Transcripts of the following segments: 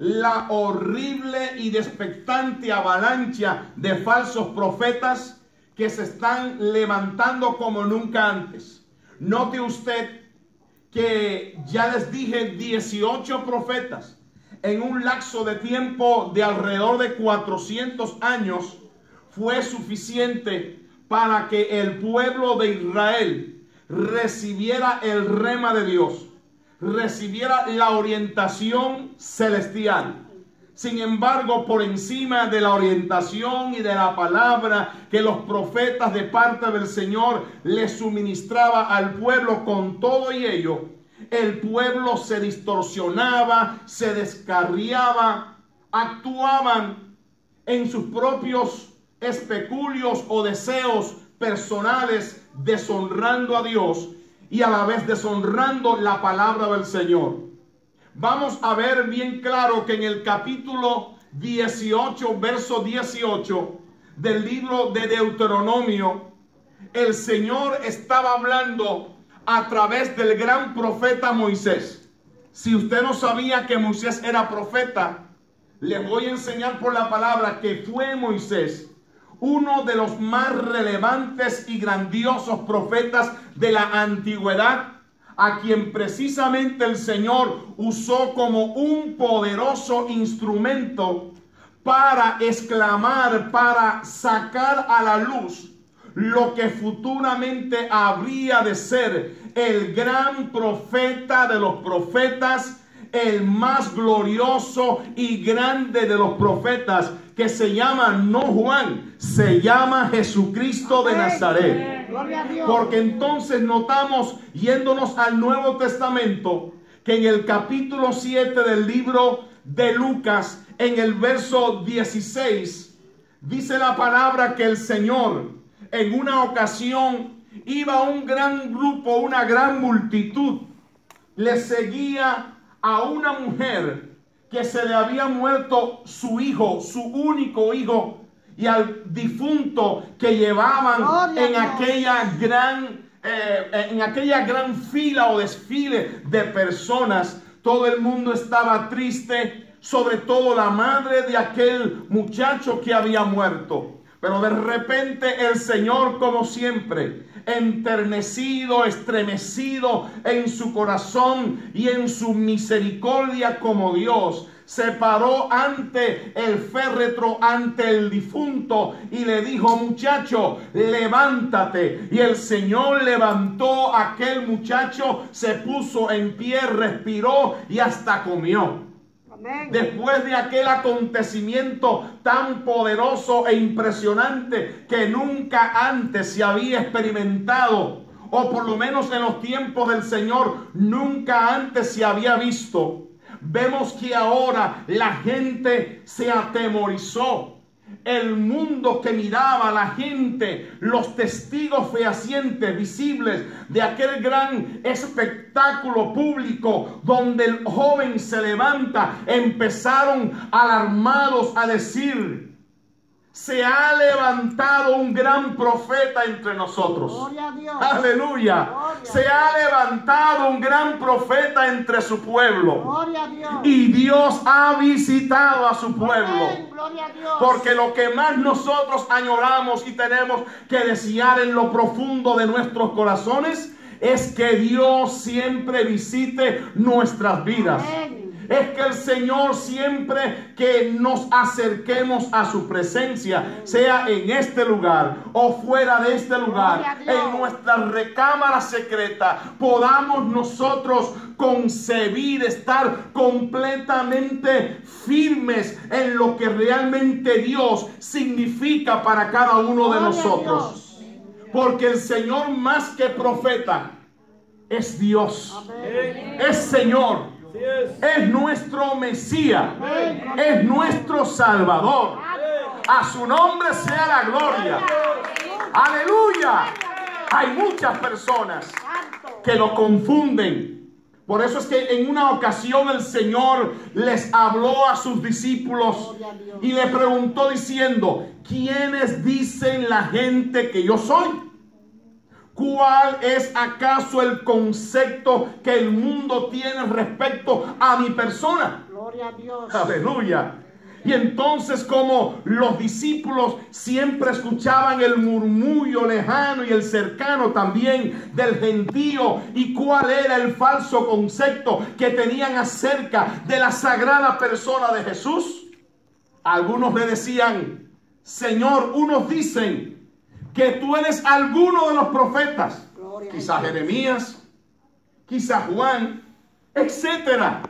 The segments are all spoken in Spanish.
la horrible y expectante avalancha de falsos profetas que se están levantando como nunca antes. Note usted que ya les dije 18 profetas en un lapso de tiempo de alrededor de 400 años fue suficiente para que el pueblo de Israel recibiera el rema de Dios, recibiera la orientación celestial. Sin embargo, por encima de la orientación y de la palabra que los profetas de parte del Señor les suministraba al pueblo, con todo y ello, el pueblo se distorsionaba, se descarriaba, actuaban en sus propios especulios o deseos personales, deshonrando a Dios y a la vez deshonrando la palabra del Señor. Vamos a ver bien claro que en el capítulo 18, verso 18 del libro de Deuteronomio, el Señor estaba hablando a través del gran profeta Moisés. Si usted no sabía que Moisés era profeta, les voy a enseñar por la palabra que fue Moisés uno de los más relevantes y grandiosos profetas de la antigüedad, a quien precisamente el Señor usó como un poderoso instrumento para exclamar, para sacar a la luz lo que futuramente habría de ser el gran profeta de los profetas, el más glorioso y grande de los profetas, que se llama no Juan, se llama Jesucristo de Nazaret. Porque entonces notamos, yéndonos al Nuevo Testamento, que en el capítulo 7 del libro de Lucas, en el verso 16, dice la palabra que el Señor en una ocasión iba un gran grupo, una gran multitud, le seguía a una mujer que se le había muerto su hijo, su único hijo, y al difunto que llevaban en aquella gran fila o desfile de personas. Todo el mundo estaba triste, sobre todo la madre de aquel muchacho que había muerto. Pero de repente el Señor, como siempre, enternecido, estremecido en su corazón y en su misericordia como Dios, se paró ante el féretro, ante el difunto, y le dijo: muchacho, levántate. Y el Señor levantó a aquel muchacho, se puso en pie, respiró y hasta comió. Después de aquel acontecimiento tan poderoso e impresionante que nunca antes se había experimentado, o por lo menos en los tiempos del Señor nunca antes se había visto, vemos que ahora la gente se atemorizó. El mundo que miraba, la gente, los testigos fehacientes, visibles de aquel gran espectáculo público donde el joven se levanta, empezaron alarmados a decir: se ha levantado un gran profeta entre nosotros. Gloria a Dios. Aleluya. Gloria. Se ha levantado un gran profeta entre su pueblo. Gloria a Dios. Y Dios ha visitado a su pueblo. Gloria a Dios. Porque lo que más nosotros añoramos y tenemos que desear en lo profundo de nuestros corazones es que Dios siempre visite nuestras vidas. Amén. Es que el Señor, siempre que nos acerquemos a su presencia, sea en este lugar o fuera de este lugar, en nuestra recámara secreta, podamos nosotros concebir, estar completamente firmes en lo que realmente Dios significa para cada uno de nosotros. Porque el Señor, más que profeta, es Dios. Es Señor. Es nuestro Mesías, es nuestro Salvador. A su nombre sea la gloria. Aleluya. Hay muchas personas que lo confunden. Por eso es que en una ocasión el Señor les habló a sus discípulos y le preguntó diciendo: ¿quiénes dicen la gente que yo soy? ¿Cuál es acaso el concepto que el mundo tiene respecto a mi persona? Gloria a Dios. Aleluya. Y entonces, como los discípulos siempre escuchaban el murmullo lejano y el cercano también del gentío, y cuál era el falso concepto que tenían acerca de la sagrada persona de Jesús, algunos le decían: Señor, unos dicen que tú eres alguno de los profetas, quizás Jeremías, quizás Juan, etcétera.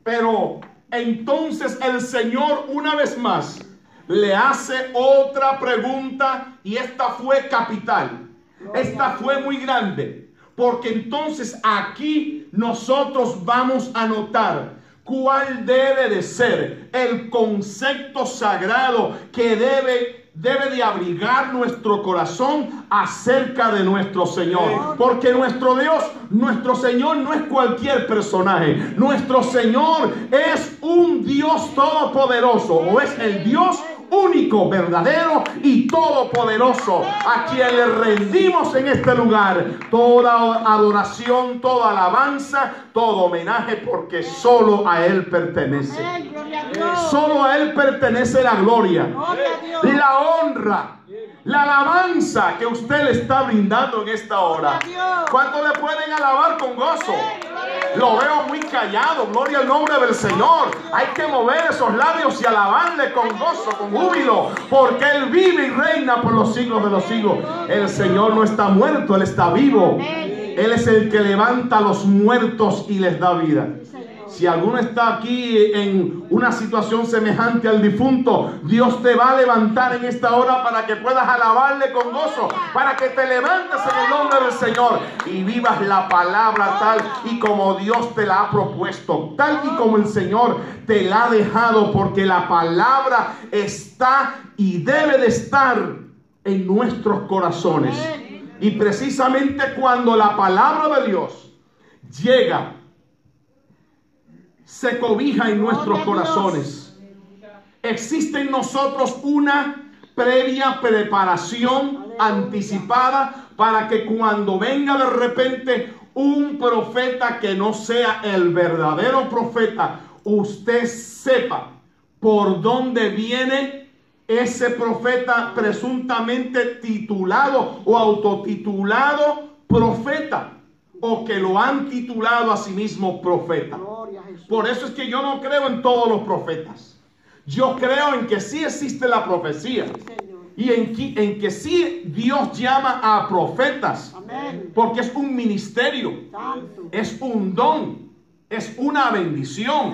Pero entonces el Señor una vez más le hace otra pregunta, y esta fue capital, esta fue muy grande, porque entonces aquí nosotros vamos a notar cuál debe de ser el concepto sagrado que debe de abrigar nuestro corazón acerca de nuestro Señor. Porque nuestro Dios, nuestro Señor no es cualquier personaje. Nuestro Señor es un Dios todopoderoso, o es el Dios único, verdadero y todopoderoso, a quien le rendimos en este lugar toda adoración, toda alabanza, todo homenaje, porque solo a Él pertenece. Solo a Él pertenece la gloria, la honra, la alabanza que usted le está brindando en esta hora. ¿Cuánto le pueden alabar con gozo? Lo veo muy callado. Gloria al nombre del Señor. Hay que mover esos labios y alabarle con gozo, con júbilo, porque Él vive y reina por los siglos de los siglos. El Señor no está muerto, Él está vivo. Él es el que levanta a los muertos y les da vida. Si alguno está aquí en una situación semejante al difunto, Dios te va a levantar en esta hora para que puedas alabarle con gozo, para que te levantes en el nombre del Señor y vivas la palabra tal y como Dios te la ha propuesto, tal y como el Señor te la ha dejado, porque la palabra está y debe de estar en nuestros corazones. Y precisamente cuando la palabra de Dios llega, se cobija en nuestros corazones, existe en nosotros una previa preparación anticipada para que cuando venga de repente un profeta que no sea el verdadero profeta, usted sepa por dónde viene ese profeta presuntamente titulado o autotitulado profeta, o que lo han titulado a sí mismo profeta. Por eso es que yo no creo en todos los profetas. Yo creo en que sí existe la profecía, y en que sí Dios llama a profetas, porque es un ministerio, es un don, es una bendición.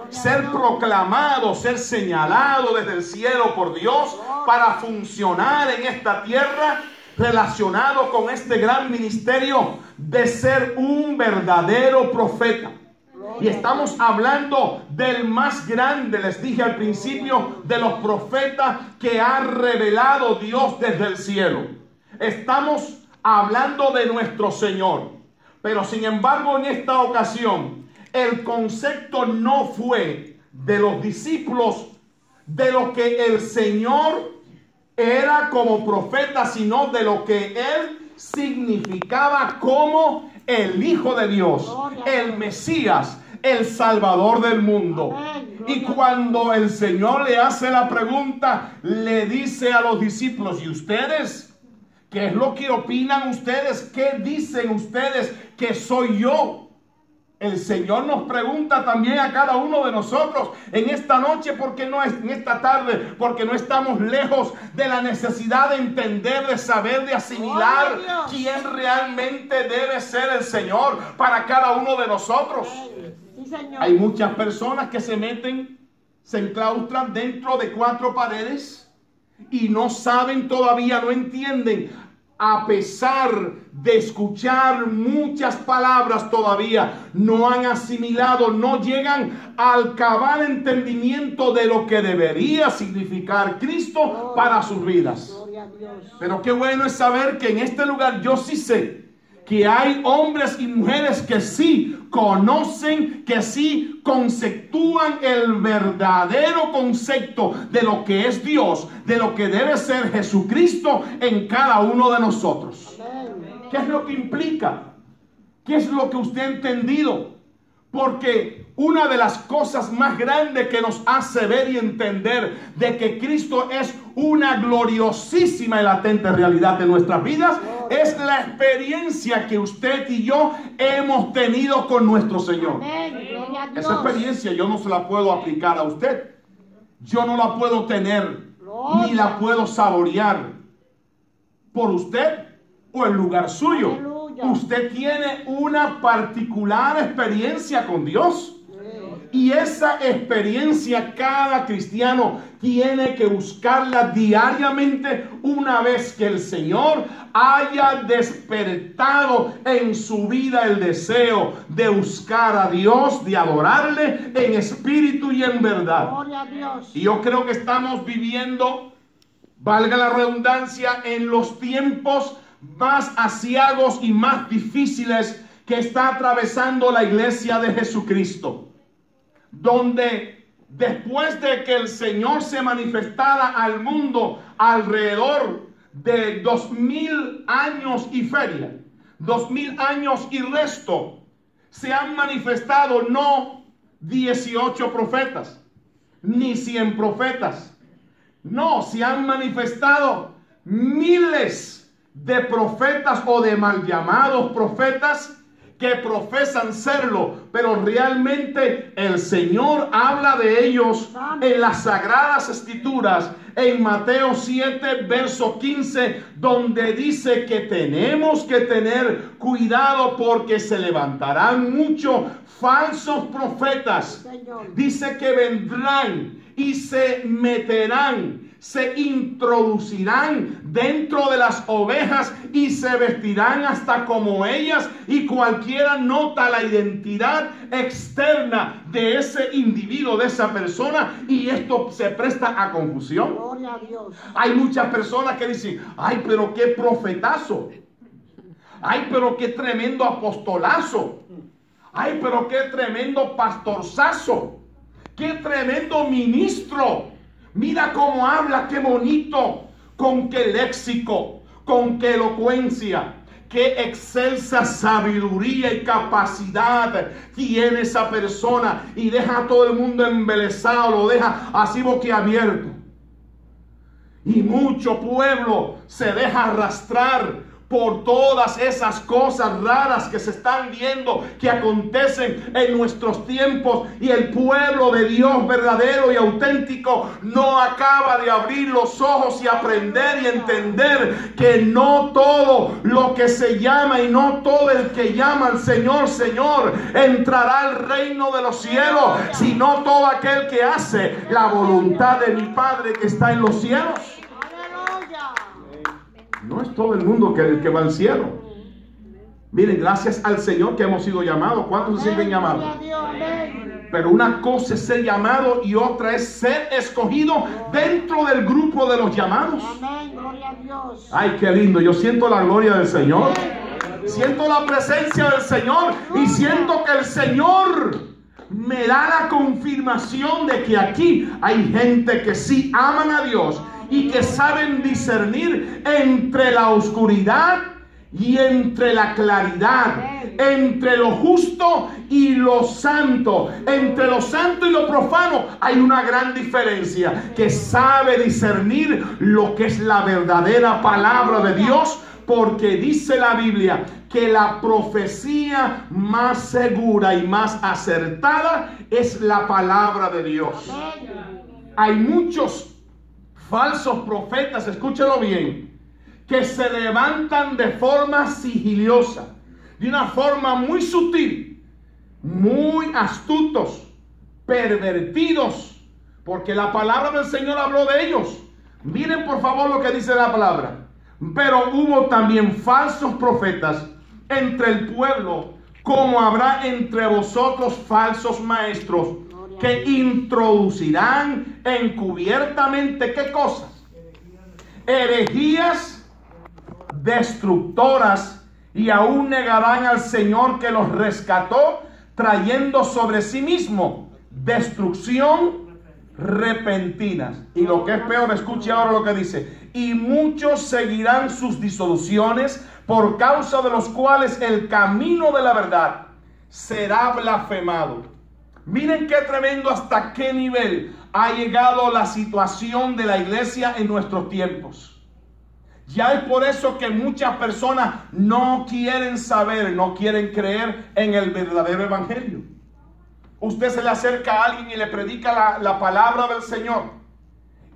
Ser proclamado, ser señalado desde el cielo por Dios para funcionar en esta tierra, relacionado con este gran ministerio de ser un verdadero profeta. Y estamos hablando del más grande, les dije al principio, de los profetas que ha revelado Dios desde el cielo. Estamos hablando de nuestro Señor. Pero sin embargo, en esta ocasión, el concepto no fue de los discípulos de lo que el Señor era como profeta, sino de lo que Él significaba como el Hijo de Dios, el Mesías, el Salvador del mundo. Y cuando el Señor le hace la pregunta, le dice a los discípulos: ¿y ustedes? ¿Qué es lo que opinan ustedes? ¿Qué dicen ustedes que soy yo? El Señor nos pregunta también a cada uno de nosotros en esta noche, porque no es en esta tarde, porque no estamos lejos de la necesidad de entender, de saber, de asimilar quién realmente debe ser el Señor para cada uno de nosotros. Hay muchas personas que se meten, se enclaustran dentro de cuatro paredes y no saben todavía, no entienden. A pesar de escuchar muchas palabras, todavía no han asimilado, no llegan al cabal entendimiento de lo que debería significar Cristo para sus vidas. Pero qué bueno es saber que en este lugar yo sí sé que hay hombres y mujeres que sí conocen, que sí conceptúan el verdadero concepto de lo que es Dios, de lo que debe ser Jesucristo en cada uno de nosotros. ¿Qué es lo que implica? ¿Qué es lo que usted ha entendido? Porque una de las cosas más grandes que nos hace ver y entender de que Cristo es una gloriosísima y latente realidad de nuestras vidas es la experiencia que usted y yo hemos tenido con nuestro Señor. Esa experiencia yo no se la puedo aplicar a usted. Yo no la puedo tener ni la puedo saborear por usted o el lugar suyo. Usted tiene una particular experiencia con Dios. Y esa experiencia cada cristiano tiene que buscarla diariamente una vez que el Señor haya despertado en su vida el deseo de buscar a Dios, de adorarle en espíritu y en verdad. Gloria a Dios. Y yo creo que estamos viviendo, valga la redundancia, en los tiempos más aciagos y más difíciles que está atravesando la iglesia de Jesucristo, donde después de que el Señor se manifestara al mundo alrededor de 2000 años y feria, 2000 años y resto, se han manifestado no 18 profetas, ni 100 profetas, no, se han manifestado miles de profetas o de mal llamados profetas que profesan serlo, pero realmente el Señor habla de ellos en las Sagradas Escrituras, en Mateo 7, verso 15, donde dice que tenemos que tener cuidado porque se levantarán muchos falsos profetas. Dice que vendrán y se meterán, se introducirán dentro de las ovejas y se vestirán hasta como ellas, y cualquiera nota la identidad externa de ese individuo, de esa persona, y esto se presta a confusión. Gloria a Dios. Hay muchas personas que dicen: ay, pero qué profetazo, ay, pero qué tremendo apostolazo, ay, pero qué tremendo pastorzazo, qué tremendo ministro. Mira cómo habla, qué bonito, con qué léxico, con qué elocuencia, qué excelsa sabiduría y capacidad tiene esa persona, y deja a todo el mundo embelesado, lo deja así boquiabierto. Y mucho pueblo se deja arrastrar por todas esas cosas raras que se están viendo, que acontecen en nuestros tiempos, y el pueblo de Dios verdadero y auténtico no acaba de abrir los ojos y aprender y entender que no todo lo que se llama y no todo el que llama al Señor Señor entrará al reino de los cielos, sino todo aquel que hace la voluntad de mi Padre que está en los cielos. No es todo el mundo que va al cielo. Miren, gracias al Señor que hemos sido llamados. ¿Cuántos se sienten llamados? Pero una cosa es ser llamado y otra es ser escogido dentro del grupo de los llamados. Ay, qué lindo. Yo siento la gloria del Señor. Siento la presencia del Señor. Y siento que el Señor me da la confirmación de que aquí hay gente que sí aman a Dios y que saben discernir entre la oscuridad y entre la claridad, entre lo justo y lo santo, entre lo santo y lo profano. Hay una gran diferencia, que sabe discernir lo que es la verdadera palabra de Dios, porque dice la Biblia que la profecía más segura y más acertada es la palabra de Dios. Hay muchos falsos profetas, escúchelo bien, que se levantan de forma sigiliosa, de una forma muy sutil, muy astutos, pervertidos, porque la palabra del Señor habló de ellos. Miren por favor lo que dice la palabra. Pero hubo también falsos profetas entre el pueblo, como habrá entre vosotros falsos maestros, que introducirán encubiertamente, ¿qué cosas? Herejías destructoras, y aún negarán al Señor que los rescató, trayendo sobre sí mismo destrucción repentina. Y lo que es peor, escuche ahora lo que dice: y muchos seguirán sus disoluciones, por causa de los cuales el camino de la verdad será blasfemado. Miren qué tremendo, hasta qué nivel ha llegado la situación de la iglesia en nuestros tiempos. Ya es por eso que muchas personas no quieren saber, no quieren creer en el verdadero evangelio. Usted se le acerca a alguien y le predica la palabra del Señor.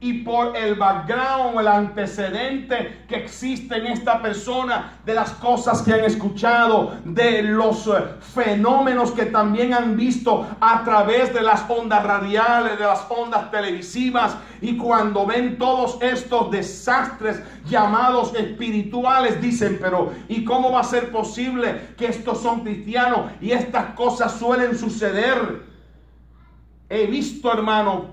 Y por el background, el antecedente que existe en esta persona, de las cosas que han escuchado, de los fenómenos que también han visto a través de las ondas radiales, de las ondas televisivas, y cuando ven todos estos desastres llamados espirituales, dicen, pero ¿y cómo va a ser posible que estos son cristianos y estas cosas suelen suceder? He visto, hermano,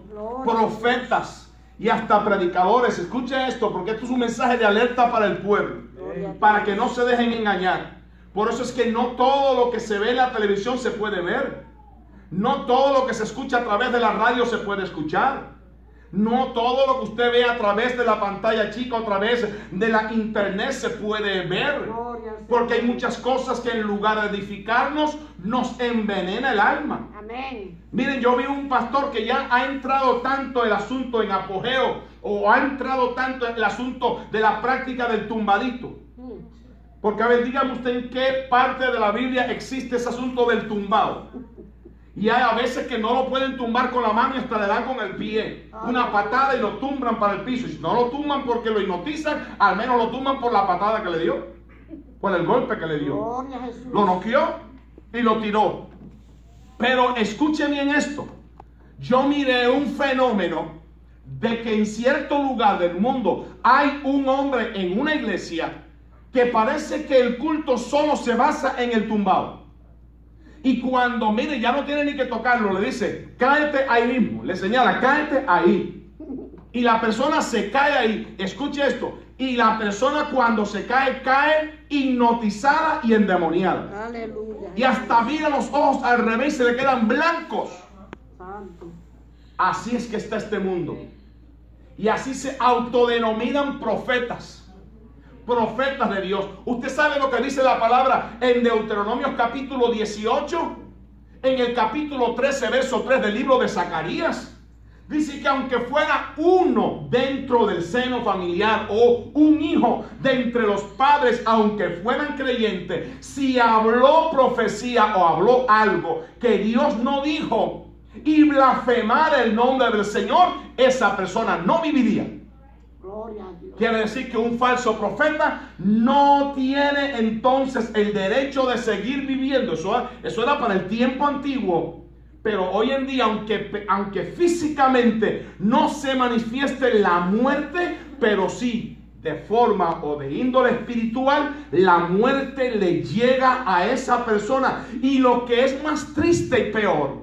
profetas y hasta predicadores. Escuche esto, porque esto es un mensaje de alerta para el pueblo, para que no se dejen engañar. Por eso es que no todo lo que se ve en la televisión se puede ver. No todo lo que se escucha a través de la radio se puede escuchar. No todo lo que usted ve a través de la pantalla chica, a través de la internet se puede ver. Porque hay muchas cosas que en lugar de edificarnos, nos envenena el alma. Amén. Miren, yo vi un pastor que ya ha entrado tanto el asunto en apogeo, o ha entrado tanto el asunto de la práctica del tumbadito. Porque a ver, dígame usted en qué parte de la Biblia existe ese asunto del tumbado. Y hay a veces que no lo pueden tumbar con la mano y hasta le dan con el pie una patada y lo tumban para el piso. Y si no lo tumban porque lo hipnotizan, al menos lo tumban por la patada que le dio, por el golpe que le dio. Lo noqueó y lo tiró. Pero escuchen bien esto. Yo miré un fenómeno de que en cierto lugar del mundo hay un hombre en una iglesia que parece que el culto solo se basa en el tumbado. Y cuando, mire, ya no tiene ni que tocarlo, le dice, cáete ahí mismo. Le señala, cáete ahí. Y la persona se cae ahí. Escuche esto. Y la persona cuando se cae, cae hipnotizada y endemoniada. Aleluya. Y hasta mira los ojos al revés y se le quedan blancos. Santo. Así es que está este mundo. Y así se autodenominan profetas. Profetas de Dios. Usted sabe lo que dice la palabra en Deuteronomio capítulo 18, en el capítulo 13, verso 3 del libro de Zacarías. Dice que aunque fuera uno dentro del seno familiar o un hijo de entre los padres, aunque fueran creyentes, si habló profecía o habló algo que Dios no dijo y blasfemara el nombre del Señor, esa persona no viviría. Quiere decir que un falso profeta no tiene entonces el derecho de seguir viviendo. Eso era para el tiempo antiguo. Pero hoy en día, aunque físicamente no se manifieste la muerte, pero sí de forma o de índole espiritual, la muerte le llega a esa persona. Y lo que es más triste y peor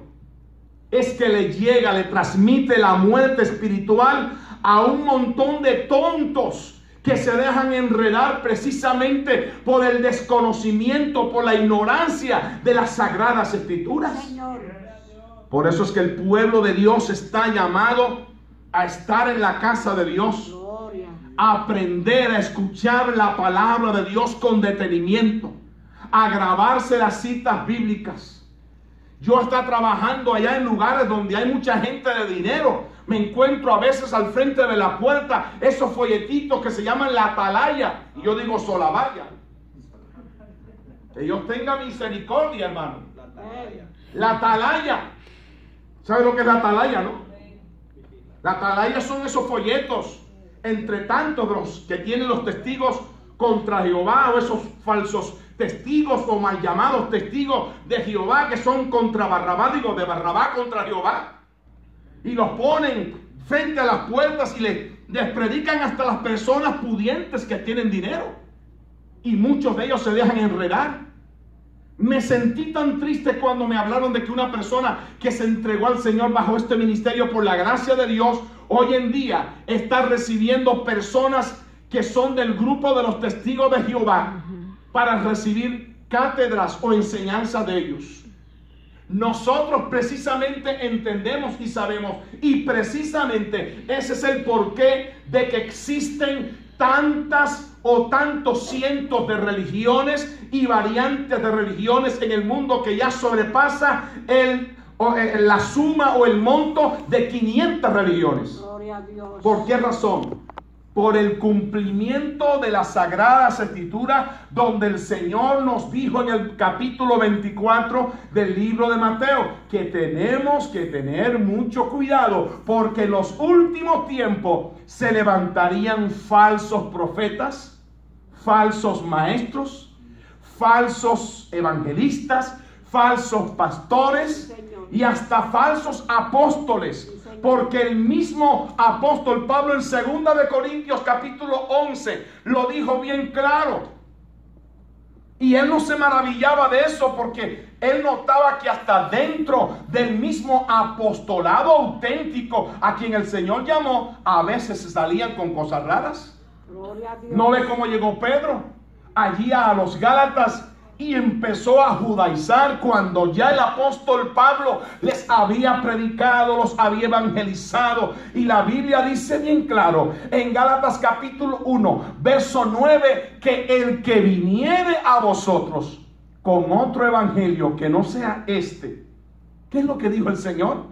es que le transmite la muerte espiritual a un montón de tontos que se dejan enredar precisamente por el desconocimiento, por la ignorancia de las sagradas escrituras. Señor. Por eso es que el pueblo de Dios está llamado a estar en la casa de Dios, a aprender a escuchar la palabra de Dios con detenimiento, a grabarse las citas bíblicas. Yo estoy trabajando allá en lugares donde hay mucha gente de dinero. Me encuentro a veces al frente de la puerta esos folletitos que se llaman la atalaya. Y yo digo solavaya. Que Dios tenga misericordia, hermano. La atalaya. ¿Sabe lo que es la atalaya, no? La atalaya son esos folletos, entre tantos los que tienen los testigos contra Jehová, o esos falsos testigos o mal llamados testigos de Jehová que son contra Barrabás, digo, de Barrabás contra Jehová. Y los ponen frente a las puertas y les predican hasta las personas pudientes que tienen dinero. Y muchos de ellos se dejan enredar. Me sentí tan triste cuando me hablaron de que una persona que se entregó al Señor bajo este ministerio por la gracia de Dios, hoy en día está recibiendo personas que son del grupo de los testigos de Jehová para recibir cátedras o enseñanza de ellos. Nosotros precisamente entendemos y sabemos, y precisamente ese es el porqué de que existen tantas o tantos cientos de religiones y variantes de religiones en el mundo que ya sobrepasa el la suma o el monto de 500 religiones. Gloria a Dios. ¿Por qué razón? Por el cumplimiento de las Sagradas Escrituras, donde el Señor nos dijo en el capítulo 24 del libro de Mateo que tenemos que tener mucho cuidado, porque en los últimos tiempos se levantarían falsos profetas, falsos maestros, falsos evangelistas, falsos pastores y hasta falsos apóstoles. Porque el mismo apóstol Pablo en 2 de Corintios capítulo 11 lo dijo bien claro. Y él no se maravillaba de eso, porque él notaba que hasta dentro del mismo apostolado auténtico a quien el Señor llamó, a veces se salían con cosas raras. Gloria a Dios. ¿No ve cómo llegó Pedro allí a los Gálatas y empezó a judaizar cuando ya el apóstol Pablo les había predicado, los había evangelizado? Y la Biblia dice bien claro en Gálatas capítulo 1 verso 9 que el que viniere a vosotros con otro evangelio que no sea este, ¿qué es lo que dijo el Señor?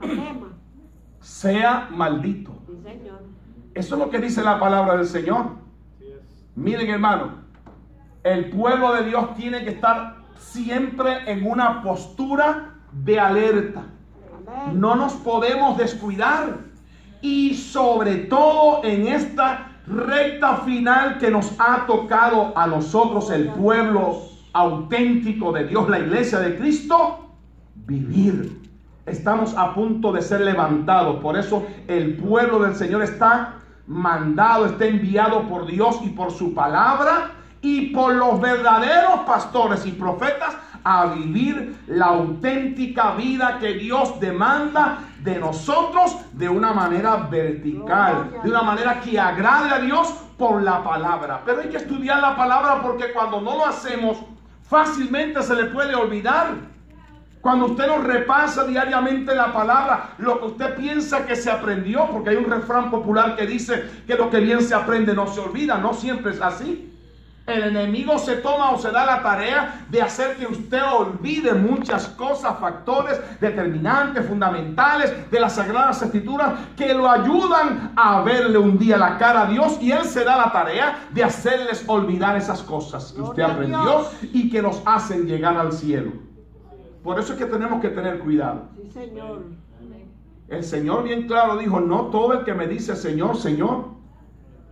Anatema. Sea maldito. Sí, Señor. Eso es lo que dice la palabra del Señor. Miren, hermano, el pueblo de Dios tiene que estar siempre en una postura de alerta. Amén. No nos podemos descuidar. Y sobre todo en esta recta final que nos ha tocado a nosotros, el pueblo auténtico de Dios, la iglesia de Cristo, vivir. Estamos a punto de ser levantados. Por eso el pueblo del Señor está mandado, está enviado por Dios y por su palabra y por los verdaderos pastores y profetas a vivir la auténtica vida que Dios demanda de nosotros de una manera vertical, de una manera que agrade a Dios por la palabra. Pero hay que estudiar la palabra, porque cuando no lo hacemos fácilmente se le puede olvidar. Cuando usted no repasa diariamente la palabra, lo que usted piensa que se aprendió, porque hay un refrán popular que dice que lo que bien se aprende no se olvida. No siempre es así. El enemigo se toma o se da la tarea de hacer que usted olvide muchas cosas, factores determinantes, fundamentales de las Sagradas Escrituras, que lo ayudan a verle un día la cara a Dios, y Él se da la tarea de hacerles olvidar esas cosas que usted aprendió y que nos hacen llegar al cielo. Por eso es que tenemos que tener cuidado. Sí, Señor. El Señor bien claro dijo: no todo el que me dice Señor, Señor,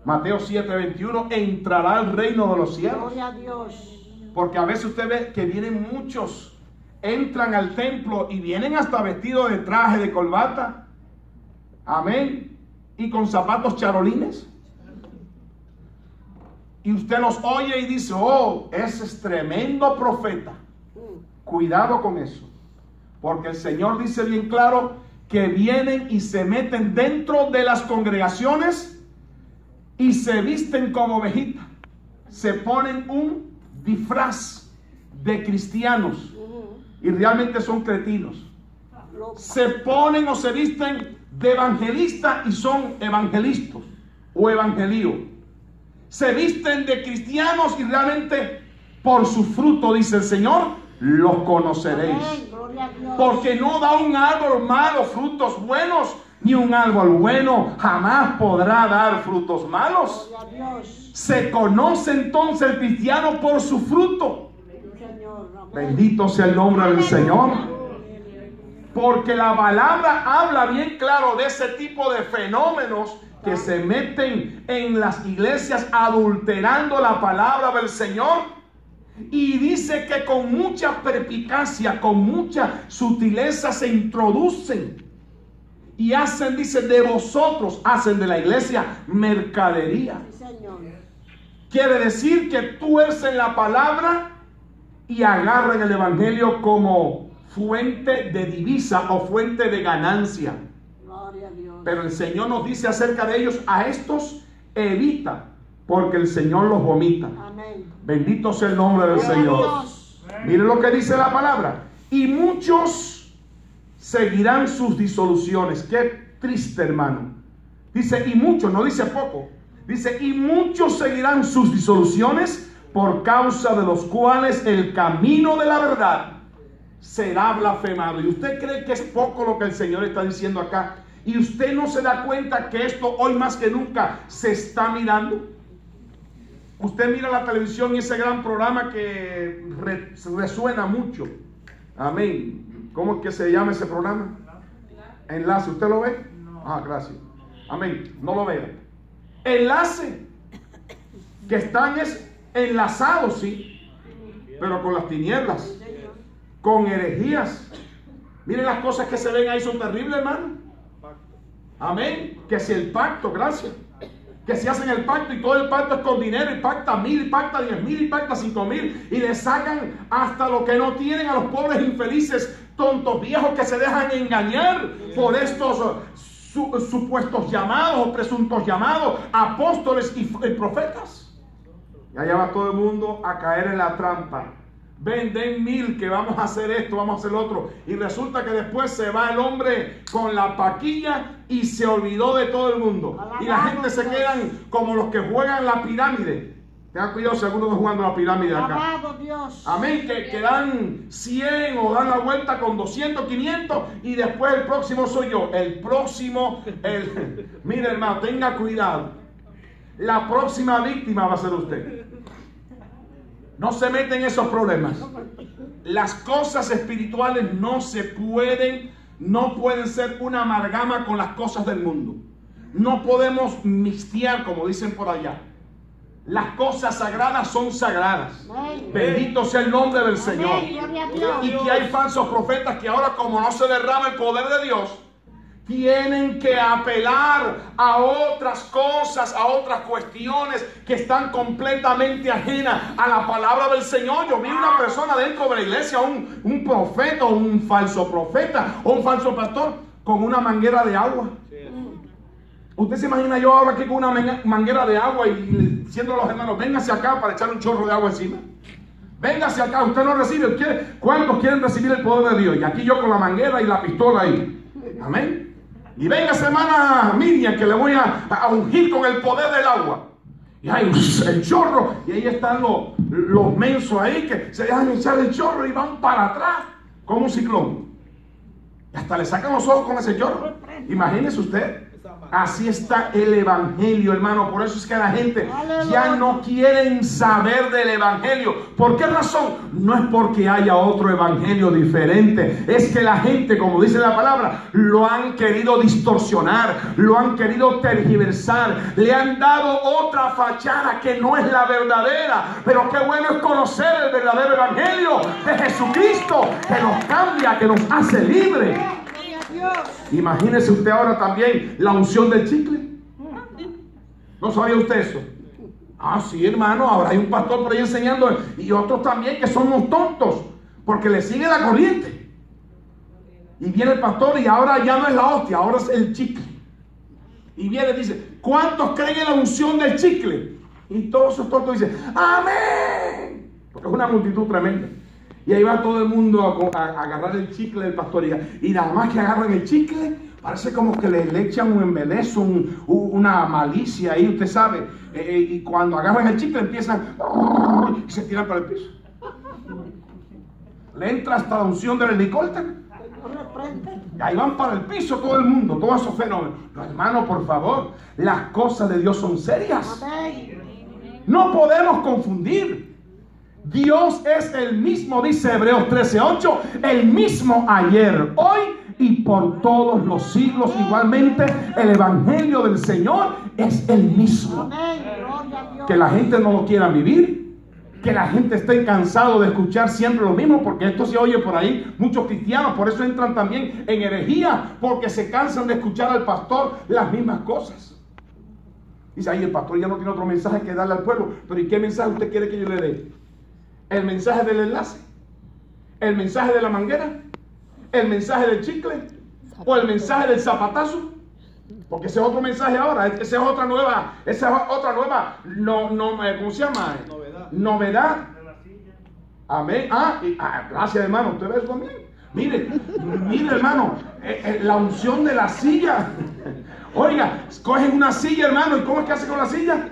Mateo 7:21, entrará al reino de los cielos. Gloria a Dios. Porque a veces usted ve que vienen muchos, entran al templo y vienen hasta vestidos de traje, de corbata, amén, y con zapatos charolines. Y usted los oye y dice: oh, ese es tremendo profeta. Cuidado con eso, porque el Señor dice bien claro que vienen y se meten dentro de las congregaciones y se visten como ovejitas, se ponen un disfraz de cristianos y realmente son cretinos. Se ponen o se visten de evangelistas y son evangelistas o evangelíos. Se visten de cristianos y realmente por su fruto, dice el Señor, los conoceréis. Amén. Gloria a Dios. Porque no da un árbol malo frutos buenos, ni un árbol bueno jamás podrá dar frutos malos. Gloria a Dios. Se conoce entonces el cristiano por su fruto. Sí, Señor. Amén. Bendito sea el nombre del Señor. Porque la palabra habla bien claro de ese tipo de fenómenos que se meten en las iglesias adulterando la palabra del Señor. Y dice que con mucha perspicacia, con mucha sutileza se introducen y hacen, dice, de vosotros, hacen de la iglesia mercadería. Sí, Señor. Quiere decir que tuercen la palabra y agarran el evangelio como fuente de divisa o fuente de ganancia. Gloria a Dios. Pero el Señor nos dice acerca de ellos: a estos evita, porque el Señor los vomita. Amén. Bendito sea el nombre del Gloria a Señor. Dios. Mire lo que dice la palabra: y muchos seguirán sus disoluciones. Qué triste, hermano. Dice y muchos, no dice poco. Dice y muchos seguirán sus disoluciones, por causa de los cuales el camino de la verdad será blasfemado. ¿Y usted cree que es poco lo que el Señor está diciendo acá? ¿Y usted no se da cuenta que esto hoy más que nunca se está mirando? Usted mira la televisión y ese gran programa que resuena mucho. Amén. ¿Cómo es que se llama ese programa? Enlace. ¿Usted lo ve? Ah, gracias. Amén. No lo vea. Enlace. Que están enlazados, sí, pero con las tinieblas, con herejías. Miren, las cosas que se ven ahí son terribles, hermano. Amén. Que si el pacto, gracias, que si hacen el pacto y todo el pacto es con dinero, y pacta 1000, y pacta 10,000, y pacta 5,000, y le sacan hasta lo que no tienen a los pobres infelices, tontos viejos que se dejan engañar por estos supuestos llamados o presuntos llamados apóstoles y profetas. Y allá va todo el mundo a caer en la trampa. Den 1000 que vamos a hacer esto, vamos a hacer lo otro. Y resulta que después se va el hombre con la paquilla y se olvidó de todo el mundo. Y la gente se quedan como los que juegan la pirámide. Tengan cuidado si alguno está jugando la pirámide acá. Amén, que dan 100 o dan la vuelta con 200, 500 y después el próximo soy yo. Mire, hermano, tenga cuidado. La próxima víctima va a ser usted. No se meten en esos problemas. Las cosas espirituales no pueden ser una amalgama con las cosas del mundo. No podemos mixtear, como dicen por allá. Las cosas sagradas son sagradas. Bendito sea el nombre del Señor. Y que hay falsos profetas que ahora, como no se derrama el poder de Dios, tienen que apelar a otras cosas, a otras cuestiones que están completamente ajenas a la palabra del Señor. Yo vi una persona dentro de la iglesia, un profeta, o un falso profeta, o un falso pastor, con una manguera de agua. Usted se imagina yo ahora aquí con una manguera de agua y diciendo a los hermanos, véngase acá para echar un chorro de agua encima. Véngase acá, usted no recibe. ¿Cuántos quieren recibir el poder de Dios? Y aquí yo con la manguera y la pistola ahí. Amén. Y venga, hermana Miriam, que le voy a ungir con el poder del agua. Y ahí el chorro. Y ahí están los mensos ahí que se dejan echar el chorro y van para atrás como un ciclón. Y hasta le sacan los ojos con ese chorro. Imagínese usted. Así está el evangelio, hermano. Por eso es que la gente ya no quieren saber del evangelio. ¿Por qué razón? No es porque haya otro evangelio diferente. Es que la gente, como dice la palabra, lo han querido distorsionar, lo han querido tergiversar, le han dado otra fachada que no es la verdadera. Pero qué bueno es conocer el verdadero evangelio de Jesucristo, que nos cambia, que nos hace libres. Imagínese usted ahora también la unción del chicle. ¿No sabía usted eso? Ah, sí, hermano, ahora hay un pastor por ahí enseñando, y otros también que somos tontos porque le sigue la corriente. Y viene el pastor y ahora ya no es la hostia, ahora es el chicle. Y viene y dice, ¿cuántos creen en la unción del chicle? Y todos esos tontos dicen, amén, porque es una multitud tremenda. Y ahí va todo el mundo a agarrar el chicle del pastor. Y nada más que agarran el chicle, parece como que le echan un embelezo, una malicia ahí, usted sabe. Y cuando agarran el chicle empiezan y se tiran para el piso. Le entra hasta la unción del helicóptero. Y ahí van para el piso todo el mundo, todos esos fenómenos. No, hermano, por favor, las cosas de Dios son serias. No podemos confundir. Dios es el mismo, dice Hebreos 13:8, el mismo ayer, hoy y por todos los siglos. Igualmente el evangelio del Señor es el mismo. Que la gente no lo quiera vivir, que la gente esté cansado de escuchar siempre lo mismo, porque esto se oye por ahí, muchos cristianos por eso entran también en herejía, porque se cansan de escuchar al pastor las mismas cosas. Dice, ahí el pastor ya no tiene otro mensaje que darle al pueblo. Pero ¿y qué mensaje usted quiere que yo le dé? ¿El mensaje del enlace? ¿El mensaje de la manguera? ¿El mensaje del chicle? ¿O el mensaje del zapatazo? Porque ese es otro mensaje ahora. Esa es otra nueva, ¿cómo se llama? Novedad. Amén. Gracias, hermano. ¿Usted ve eso también? Mire, hermano, la unción de la silla. Oiga, cogen una silla, hermano, ¿y cómo es que hace con la silla?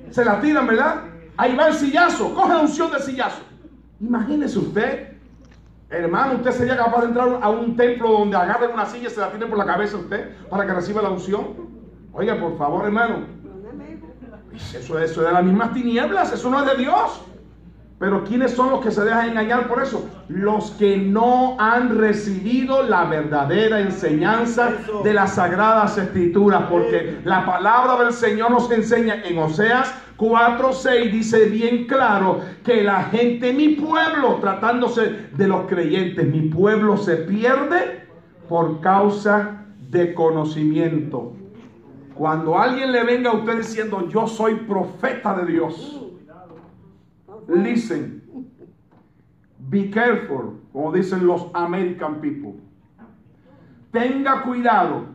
Se la tiran, ¿verdad? Ahí va el sillazo, coge la unción del sillazo. Imagínese usted, Hermano, ¿usted sería capaz de entrar a un templo donde agarren una silla y se la tienen por la cabeza a usted para que reciba la unción? Oiga, por favor, hermano. Eso es de las mismas tinieblas, eso no es de Dios. Pero ¿quiénes son los que se dejan engañar por eso? Los que no han recibido la verdadera enseñanza de las Sagradas Escrituras. Porque la palabra del Señor nos enseña en Oseas 4:6, dice bien claro que la gente, mi pueblo, tratándose de los creyentes, mi pueblo se pierde por causa de conocimiento. Cuando alguien le venga a usted diciendo, yo soy profeta de Dios, listen, be careful, como dicen los American people. Tenga cuidado,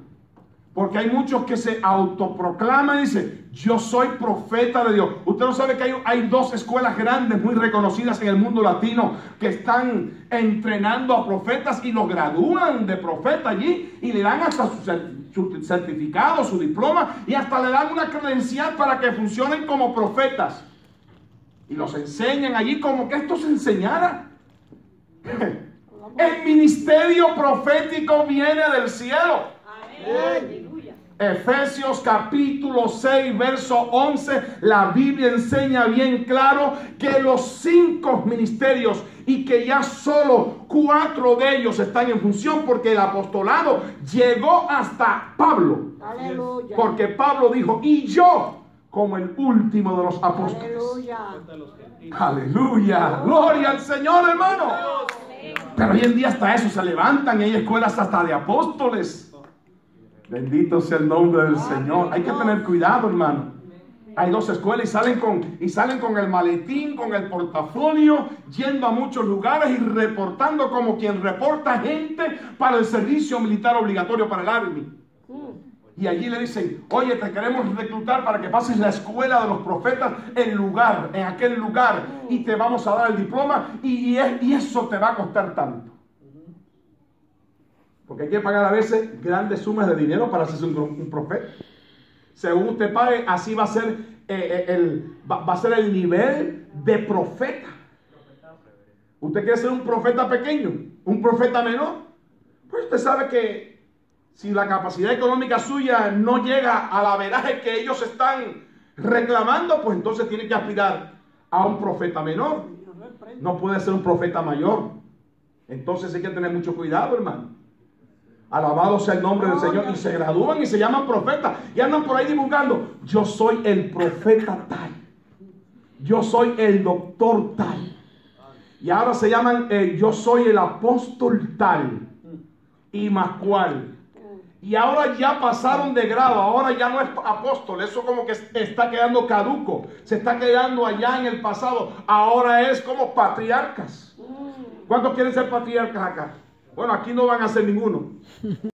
porque hay muchos que se autoproclaman y dicen, yo soy profeta de Dios. Usted no sabe que hay dos escuelas grandes, muy reconocidas en el mundo latino, que están entrenando a profetas y los gradúan de profeta allí y le dan hasta su certificado, su diploma, y hasta le dan una credencial para que funcionen como profetas. Y los enseñan allí como que esto se enseñara. El ministerio profético viene del cielo. Aleluya. Efesios capítulo 6, verso 11, la Biblia enseña bien claro que los 5 ministerios y que ya solo 4 de ellos están en función porque el apostolado llegó hasta Pablo. Aleluya. Porque Pablo dijo, y yo como el último de los apóstoles. Aleluya. Aleluya. Gloria al Señor, hermano. Pero hoy en día hasta eso se levantan y hay escuelas hasta de apóstoles. Bendito sea el nombre del Señor. Hay que tener cuidado, hermano. Hay 2 escuelas y salen con el maletín, con el portafolio, yendo a muchos lugares y reportando como quien reporta gente para el servicio militar obligatorio para el Army. Y allí le dicen, oye, te queremos reclutar para que pases la escuela de los profetas en aquel lugar, y te vamos a dar el diploma y eso te va a costar tanto. Porque hay que pagar a veces grandes sumas de dinero para hacerse un profeta. Según usted pague, así va a ser el nivel de profeta. ¿Usted quiere ser un profeta pequeño? ¿Un profeta menor? Pues usted sabe que si la capacidad económica suya no llega al averaje que ellos están reclamando, pues entonces tiene que aspirar a un profeta menor. No puede ser un profeta mayor. Entonces hay que tener mucho cuidado, hermano. Alabado sea el nombre del Señor. Y se gradúan y se llaman profetas y andan por ahí divulgando, yo soy el profeta tal, yo soy el doctor tal, y ahora se llaman yo soy el apóstol tal y más cual. Y ahora ya pasaron de grado, ahora ya no es apóstol, eso como que está quedando caduco, se está quedando allá en el pasado, ahora es como patriarcas. ¿Cuántos quieren ser patriarcas acá? Bueno, aquí no van a ser ninguno.